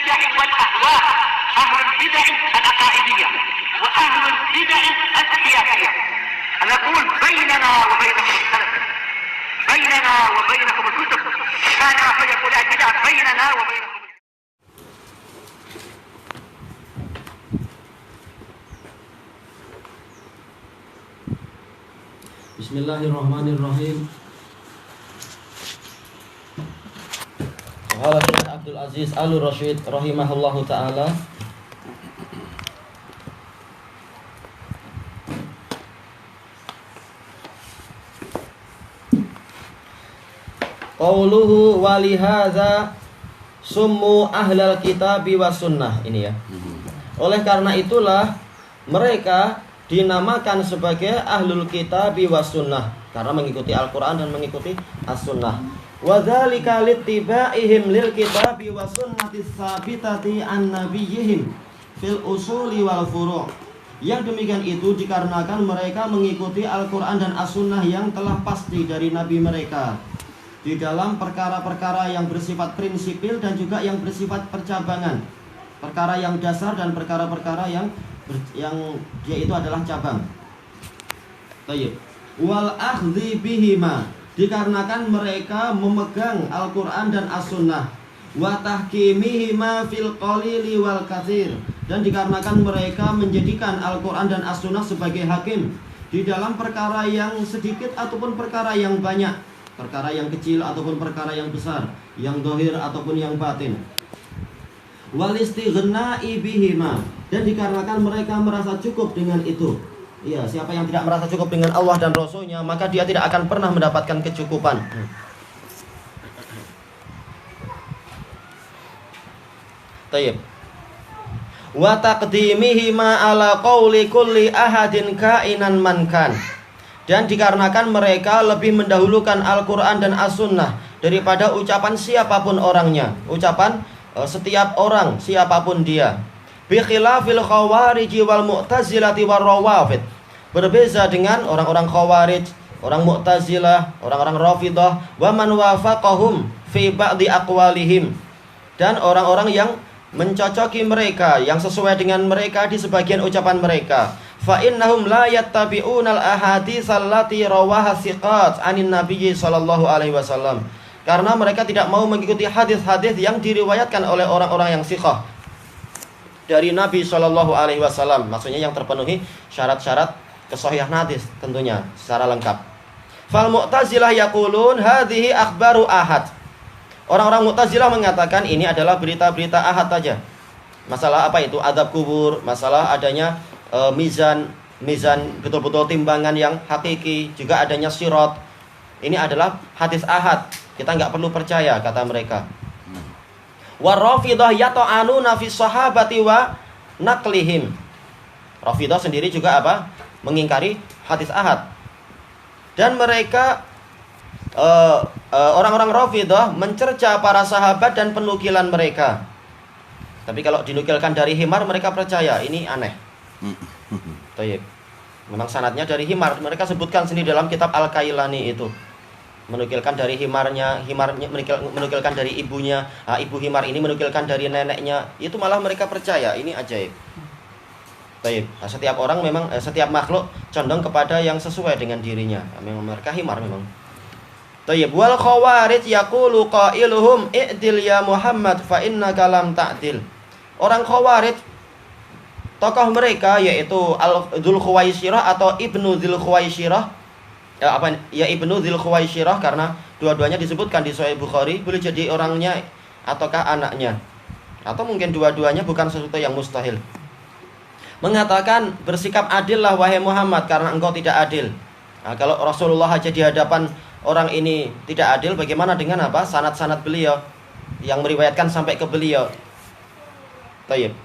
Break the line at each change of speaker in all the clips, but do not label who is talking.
البدع والأهواء، أهل البدع العقائدية وأهل البدع السياسية. نقول بيننا وبينكم السلف، بيننا وبينكم الكتب، كان فيقول البدع بيننا وبينكم.
Bismillahirrahmanirrahim. Qala Syekh Abdul Aziz Al-Rasyid rahimahullahu taala. Qauluhu wa lihadza summu ahlal kitabi was sunnah. Ini ya. Oleh karena itulah mereka dinamakan sebagai ahlul kitabi was sunnah, karena mengikuti Al-Quran dan mengikuti as-sunnah. Wa dzalika littibaihim lil kitabi was sunnati tsabitati an nabiyihim fil usuli wal furu'. Yang demikian itu dikarenakan mereka mengikuti Al-Quran dan as-sunnah yang telah pasti dari nabi mereka di dalam perkara-perkara yang bersifat prinsipil dan juga yang bersifat percabangan, perkara yang dasar dan perkara-perkara yang dia itu adalah cabang. Tayyib. Wal akhdhi bihima, dikarenakan mereka memegang Al-Quran dan As-Sunnah. Wa tahkimihima fil qalili wal katsir, dan dikarenakan mereka menjadikan Al-Quran dan As-Sunnah sebagai hakim di dalam perkara yang sedikit ataupun perkara yang banyak, perkara yang kecil ataupun perkara yang besar, yang zahir ataupun yang batin. Wal istighna'i bihima, dan dikarenakan mereka merasa cukup dengan itu. Iya, siapa yang tidak merasa cukup dengan Allah dan Rasulnya, maka dia tidak akan pernah mendapatkan kecukupan. Tayyib. Wa taqdimihima ala qawli kulli ahadin kainan man kan. Dan dikarenakan mereka lebih mendahulukan Al-Quran dan As-Sunnah daripada ucapan siapapun orangnya, ucapan setiap orang siapapun dia. Bi khilafil khawarij wal mu'tazilati war rawafid. Berbeza dengan orang-orang khawarij, orang mu'tazilah, orang-orang rafidah, wa man wafaqahum fi ba'di aqwalihim, dan orang-orang yang mencocoki mereka, yang sesuai dengan mereka di sebagian ucapan mereka. Fa innahum la yattabi'unal ahadits allati rawaha thiqat anin nabiyyi sallallahu alaihi wasallam. Karena mereka tidak mau mengikuti hadis-hadis yang diriwayatkan oleh orang-orang yang thiqah dari Nabi sallallahu alaihi wasallam. Maksudnya yang terpenuhi syarat-syarat kesahihan hadis tentunya secara lengkap. Fal mu'tazilah yaqulun hadhihi akhbaru ahad. Orang-orang Mu'tazilah mengatakan ini adalah berita-berita ahad saja. Masalah apa itu? Adab kubur, masalah adanya mizan betul-betul timbangan yang hakiki, juga adanya sirat. Ini adalah hadis ahad. Kita nggak perlu percaya, kata mereka. War-Rafidah yata'anuna fi sahabati wa naqlihim. Rafidah sendiri juga apa? Mengingkari hadis ahad. Dan mereka orang-orang Rafidah mencerca para sahabat dan penukilan mereka. Tapi kalau dinukilkan dari himar, mereka percaya. Ini aneh. Tayyib. Memang sanadnya dari himar. Mereka sebutkan sendiri dalam kitab Al-Kailani itu. Menukilkan dari himarnya menukilkan dari ibunya. Ibu himar ini menukilkan dari neneknya. Itu malah mereka percaya. Ini ajaib. Tayyib. Setiap orang memang, setiap makhluk condong kepada yang sesuai dengan dirinya. Memang mereka himar memang. Tayyib. Wal khawarij yaqulu qailuhum i'dil ya Muhammad fa innaka lam ta'dil. Orang khawarij, tokoh mereka yaitu Dzul Khuwaisirah atau Ibnu Dzul Khuwaisirah. Ibnu Dzul Khuwaisirah, karena dua-duanya disebutkan di Sahih Bukhari. Boleh jadi orangnya ataukah anaknya, atau mungkin dua-duanya, bukan sesuatu yang mustahil. Mengatakan bersikap adillah wahai Muhammad, karena engkau tidak adil. Kalau Rasulullah aja di hadapan orang ini tidak adil, bagaimana dengan apa? Sanad-sanad beliau yang meriwayatkan sampai ke beliau. Tayyib.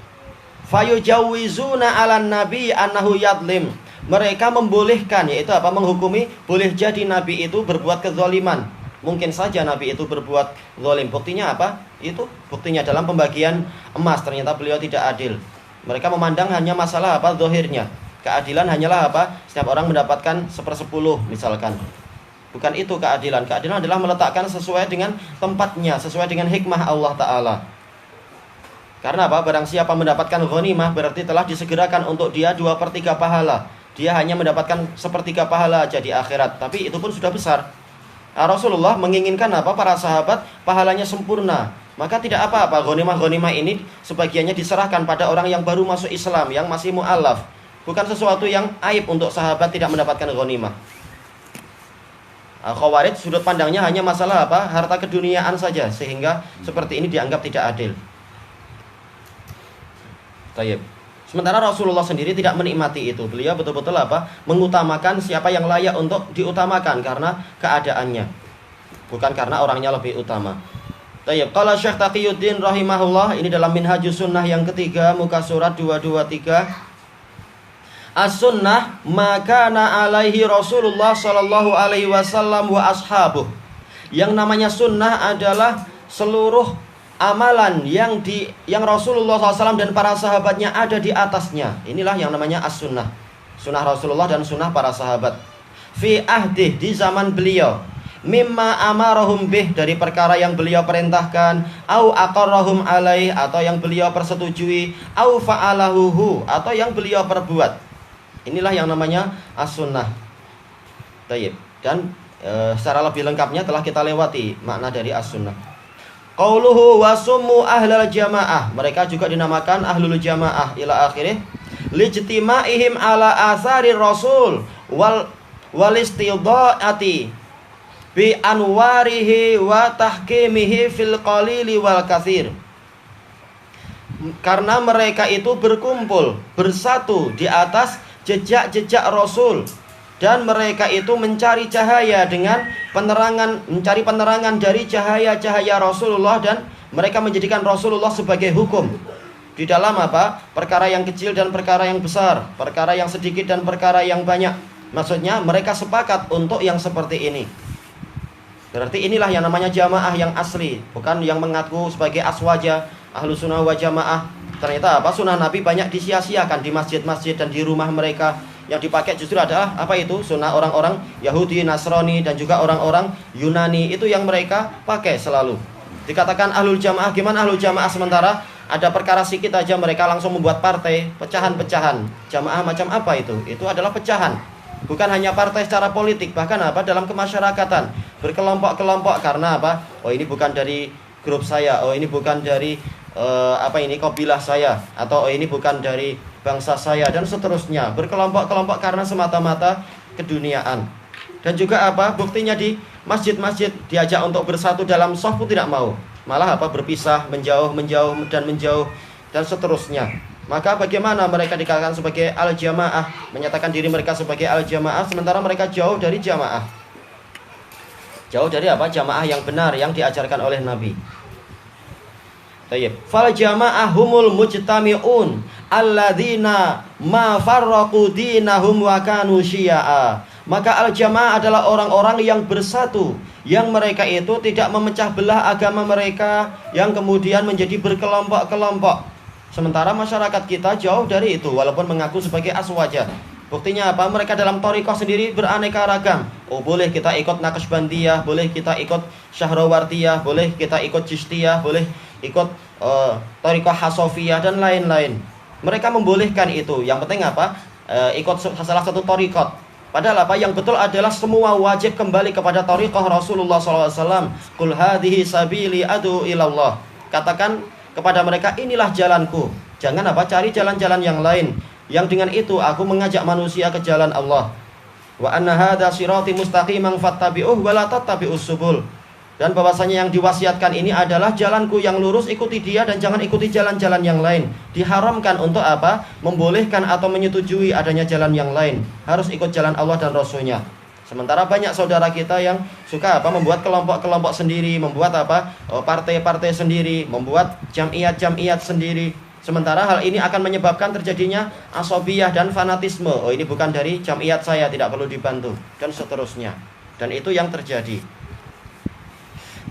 Fayujawizuna 'alan nabi annahu yadlim. Mereka membolehkan, yaitu apa? Menghukumi boleh jadi nabi itu berbuat kezaliman. Mungkin saja nabi itu berbuat zalim. Buktinya apa? Itu buktinya dalam pembagian emas, ternyata beliau tidak adil. Mereka memandang hanya masalah apa? Zahirnya. Keadilan hanyalah apa? Setiap orang mendapatkan 1/10 misalkan. Bukan itu keadilan. Keadilan adalah meletakkan sesuai dengan tempatnya, sesuai dengan hikmah Allah Ta'ala. Karena apa? Barang siapa mendapatkan ghanimah berarti telah disegerakan untuk dia 2/3 pahala. Dia hanya mendapatkan 1/3 pahala aja di akhirat, tapi itu pun sudah besar. Rasulullah menginginkan apa? Para sahabat pahalanya sempurna. Maka tidak apa-apa ghanimah-ghanimah ini sebagiannya diserahkan pada orang yang baru masuk Islam, yang masih mu'alaf. Bukan sesuatu yang aib untuk sahabat tidak mendapatkan ghanimah. Khawarij sudut pandangnya hanya masalah apa? Harta keduniaan saja, sehingga seperti ini dianggap tidak adil. Tayyib. Sementara Rasulullah sendiri tidak menikmati itu. Beliau betul-betul apa? Mengutamakan siapa yang layak untuk diutamakan karena keadaannya, bukan karena orangnya lebih utama. Tayyib. Qala Syekh Taqiyuddin rahimahullah, ini dalam Minhajus Sunnah yang ketiga, muka surat 223. As-sunnah makana alaihi Rasulullah sallallahu alaihi wasallam wa ashabuh. Yang namanya sunnah adalah seluruh amalan yang Rasulullah SAW dan para sahabatnya ada di atasnya. Inilah yang namanya as-sunnah. Sunnah Rasulullah dan sunnah para sahabat. Fi ahdih, di zaman beliau. Mimma amarahum bih, dari perkara yang beliau perintahkan, au aqarrahum alaih, atau yang beliau persetujui, au fa'alahuhu, atau yang beliau perbuat. Inilah yang namanya as-sunnah. Tayyib. Dan secara lebih lengkapnya telah kita lewati makna dari as-sunnah. Qauluhu wa summu ahlal jamaah. Mereka juga dinamakan ahlul jamaah ila akhirih. Lijtima'ihim ala athari rasul wal istidha'ati bi anwarihi wa tahkimihi fil qalili wal katsir. Karena mereka itu berkumpul, bersatu di atas jejak-jejak Rasul, dan mereka itu mencari cahaya dengan mencari penerangan dari cahaya-cahaya Rasulullah, dan mereka menjadikan Rasulullah sebagai hukum di dalam apa? Perkara yang kecil dan perkara yang besar, perkara yang sedikit dan perkara yang banyak. Maksudnya mereka sepakat untuk yang seperti ini. Berarti inilah yang namanya jamaah yang asli, bukan yang mengaku sebagai aswaja, ahlu sunnah wa jamaah. Ternyata apa? Sunnah Nabi banyak disia-siakan di masjid-masjid dan di rumah mereka. Yang dipakai justru adalah apa itu? Sunnah orang-orang Yahudi, Nasrani, dan juga orang-orang Yunani. Itu yang mereka pakai selalu. Dikatakan ahlul jamaah. Gimana ahlul jamaah sementara ada perkara sikit aja mereka langsung membuat partai, pecahan-pecahan. Jamaah macam apa itu? Itu adalah pecahan. Bukan hanya partai secara politik, bahkan apa? Dalam kemasyarakatan. Berkelompok-kelompok karena apa? Oh, ini bukan dari grup saya. Oh, ini bukan dari kabilah saya, atau ini bukan dari bangsa saya, dan seterusnya. Berkelompok-kelompok karena semata-mata keduniaan. Dan juga apa? Buktinya di masjid-masjid diajak untuk bersatu dalam shaf pun tidak mau. Malah apa? Berpisah, menjauh dan seterusnya. Maka bagaimana mereka dikatakan sebagai al-jamaah, menyatakan diri mereka sebagai al-jamaah, sementara mereka jauh dari jamaah. Jauh dari apa? Jamaah yang benar yang diajarkan oleh Nabi. Tayyib. Fal jamaah humul mujtami'un alladzina ma farraqu dinahum wa kanu syi'a. Maka al jamaah adalah orang-orang yang bersatu, yang mereka itu tidak memecah belah agama mereka, yang kemudian menjadi berkelompok-kelompok. Sementara masyarakat kita jauh dari itu, walaupun mengaku sebagai aswaja. Buktinya apa? Mereka dalam thariqah sendiri beraneka ragam. Oh, boleh kita ikut Naqsbandiyah, boleh kita ikut Syahrawartiyah, boleh kita ikut Chistiyah, boleh ikut thariqah Hasofiyah dan lain-lain. Mereka membolehkan itu. Yang penting apa? Ikut salah satu thariqat. Padahal apa? Yang betul adalah semua wajib kembali kepada thariqah Rasulullah SAW. Qul hadhihi sabili adu ilallah. Katakan kepada mereka, inilah jalanku. Jangan apa? Cari jalan-jalan yang lain. Yang dengan itu aku mengajak manusia ke jalan Allah. Wa anna hadza sirati mustaqiman fattabi'uh wa la tattabi'us subul. Dan bahwasanya yang diwasiatkan ini adalah jalanku yang lurus, ikuti dia dan jangan ikuti jalan-jalan yang lain. Diharamkan untuk apa? Membolehkan atau menyetujui adanya jalan yang lain. Harus ikut jalan Allah dan Rasulnya. Sementara banyak saudara kita yang suka apa? Membuat kelompok-kelompok sendiri, membuat apa? Partai-partai sendiri, membuat jamiat-jamiat sendiri. Sementara hal ini akan menyebabkan terjadinya asobiyah dan fanatisme. Oh, ini bukan dari jamiat saya, tidak perlu dibantu, dan seterusnya. Dan itu yang terjadi.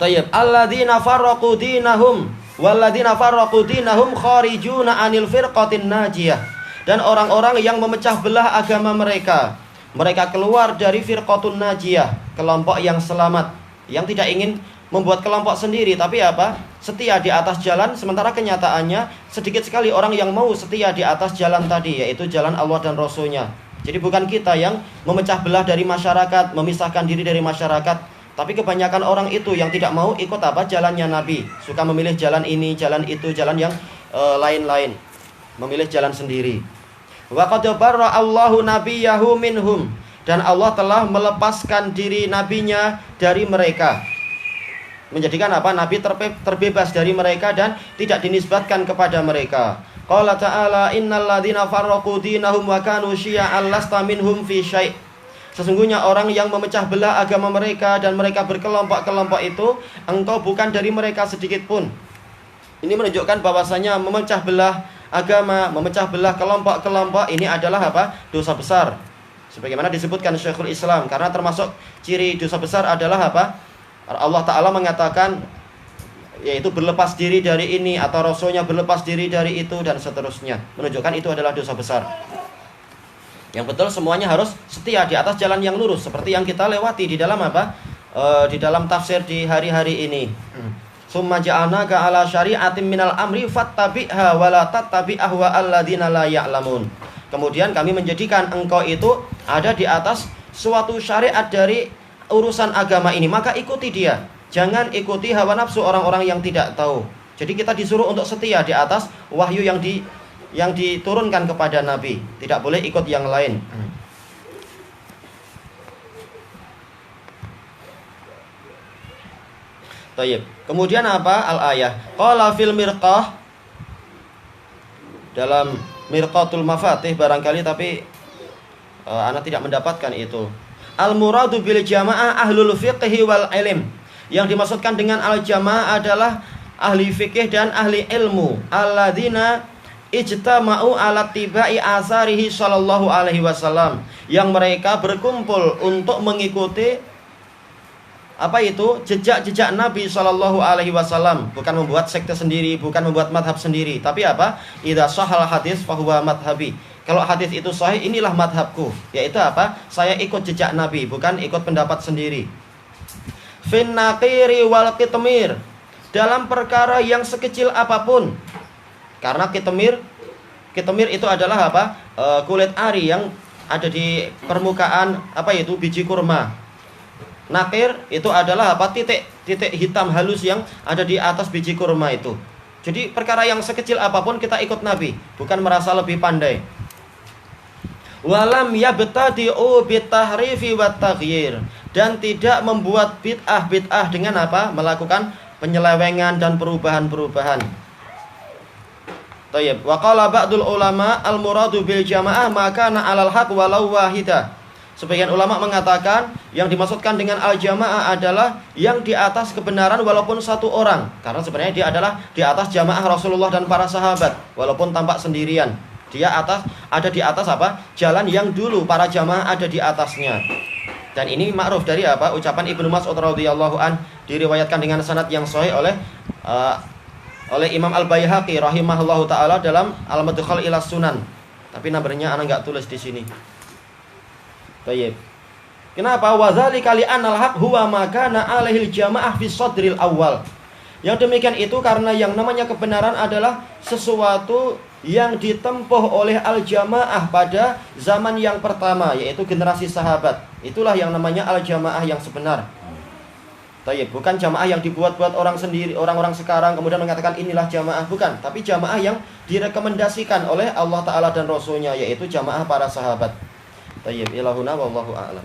Tayyib, alladzina farraqu dinahum walladzina farraqu dinahum kharijuna anil firqatin najiyah. Dan orang-orang yang memecah belah agama mereka, mereka keluar dari firqatun najiyah, kelompok yang selamat, yang tidak ingin membuat kelompok sendiri, tapi apa? Setia di atas jalan, sementara kenyataannya sedikit sekali orang yang mau setia di atas jalan tadi, yaitu jalan Allah dan Rasulnya. Jadi bukan kita yang memecah belah dari masyarakat, memisahkan diri dari masyarakat, tapi kebanyakan orang itu yang tidak mau ikut apa? Jalannya Nabi. Suka memilih jalan ini, jalan itu, jalan yang lain-lain. Memilih jalan sendiri. Wa qad barra Allahu nabiyahu minhum. Dan Allah telah melepaskan diri nabinya dari mereka. Menjadikan apa? Nabi terbebas dari mereka dan tidak dinisbatkan kepada mereka. Qala ta'ala innal ladzina farraqu dinahum wa kanu syia'an lasta minhum fi syai'. Sesungguhnya orang yang memecah belah agama mereka dan mereka berkelompok-kelompok itu, engkau bukan dari mereka sedikit pun. Ini menunjukkan bahwasanya memecah belah agama, memecah belah kelompok-kelompok ini adalah apa? Dosa besar. Sebagaimana disebutkan Syekhul Islam, karena termasuk ciri dosa besar adalah apa? Allah Ta'ala mengatakan, yaitu berlepas diri dari ini, atau Rasulnya berlepas diri dari itu, dan seterusnya. Menunjukkan itu adalah dosa besar. Yang betul semuanya harus setia di atas jalan yang lurus, seperti yang kita lewati di dalam apa? Di dalam tafsir di hari-hari ini. Summa ja'alnaka ala syari'atin minal amri fattabi'ha wa la tattabi' ahwa alladzina la ya'lamun. Kemudian kami menjadikan engkau itu ada di atas suatu syariat dari urusan agama ini, maka ikuti dia. Jangan ikuti hawa nafsu orang-orang yang tidak tahu. Jadi kita disuruh untuk setia di atas wahyu yang diturunkan kepada Nabi. Tidak boleh ikut yang lain. Tayyib. Kemudian apa? Al-ayah. Qala fil mirqah. Dalam Mirqatul Mafatih barangkali, tapi anak tidak mendapatkan itu. Al-muradu bil jamaah ahlul fiqhi wal ilm. Yang dimaksudkan dengan al-jamaah adalah ahli fikih dan ahli ilmu. Alladzina ijtama'u ala tibai asarihi sallallahu alaihi wasallam. Yang mereka berkumpul untuk mengikuti apa itu? Jejak-jejak Nabi sallallahu alaihi wasallam. Bukan membuat sekte sendiri, bukan membuat madhab sendiri, tapi apa? Idza shahal hadis fahuwa madhabi. Kalau hadis itu sahih, inilah madhabku. Yaitu apa? Saya ikut jejak Nabi, bukan ikut pendapat sendiri. Fin naqiri wal kitmir. Dalam perkara yang sekecil apapun. Karena kitmir itu adalah apa? Kulit ari yang ada di permukaan apa itu? Biji kurma. Nakir itu adalah apa? Titik hitam halus yang ada di atas biji kurma itu. Jadi perkara yang sekecil apapun kita ikut Nabi, bukan merasa lebih pandai. Walam yabtadi'u bitahrifi wat taghyir. Dan tidak membuat bid'ah dengan apa? Melakukan penyelewengan dan perubahan-perubahan. Tayyib. Wa qala ba'dul ulama al-muradu bil jamaah maka na 'alal haq walau wahidah. Sebagian ulama mengatakan yang dimaksudkan dengan al-jamaah adalah yang di atas kebenaran walaupun satu orang. Karena sebenarnya dia adalah di atas jamaah Rasulullah dan para sahabat, walaupun tampak sendirian. Dia ada di atas apa? Jalan yang dulu para jamaah ada di atasnya. Dan ini ma'ruf dari apa? Ucapan Ibnu Mas'ud radhiyallahu an, diriwayatkan dengan sanad yang sahih oleh Imam Al-Baihaqi rahimahullahu taala dalam Al-Madkhal ila Sunan. Tapi nomornya ana enggak tulis di sini. Baik. Kenapa? Wadzalika li anal haq huwa ma kana alaihil jamaah fi sadril awal. Yang demikian itu karena yang namanya kebenaran adalah sesuatu yang ditempuh oleh al-jamaah pada zaman yang pertama, yaitu generasi sahabat. Itulah yang namanya al-jamaah yang sebenar. Baik, bukan jamaah yang dibuat-buat orang sendiri, orang-orang sekarang kemudian mengatakan inilah jamaah, bukan, tapi jamaah yang direkomendasikan oleh Allah Ta'ala dan Rasulnya, yaitu jamaah para sahabat. Tayyib, ilahuna wallahu a'lam.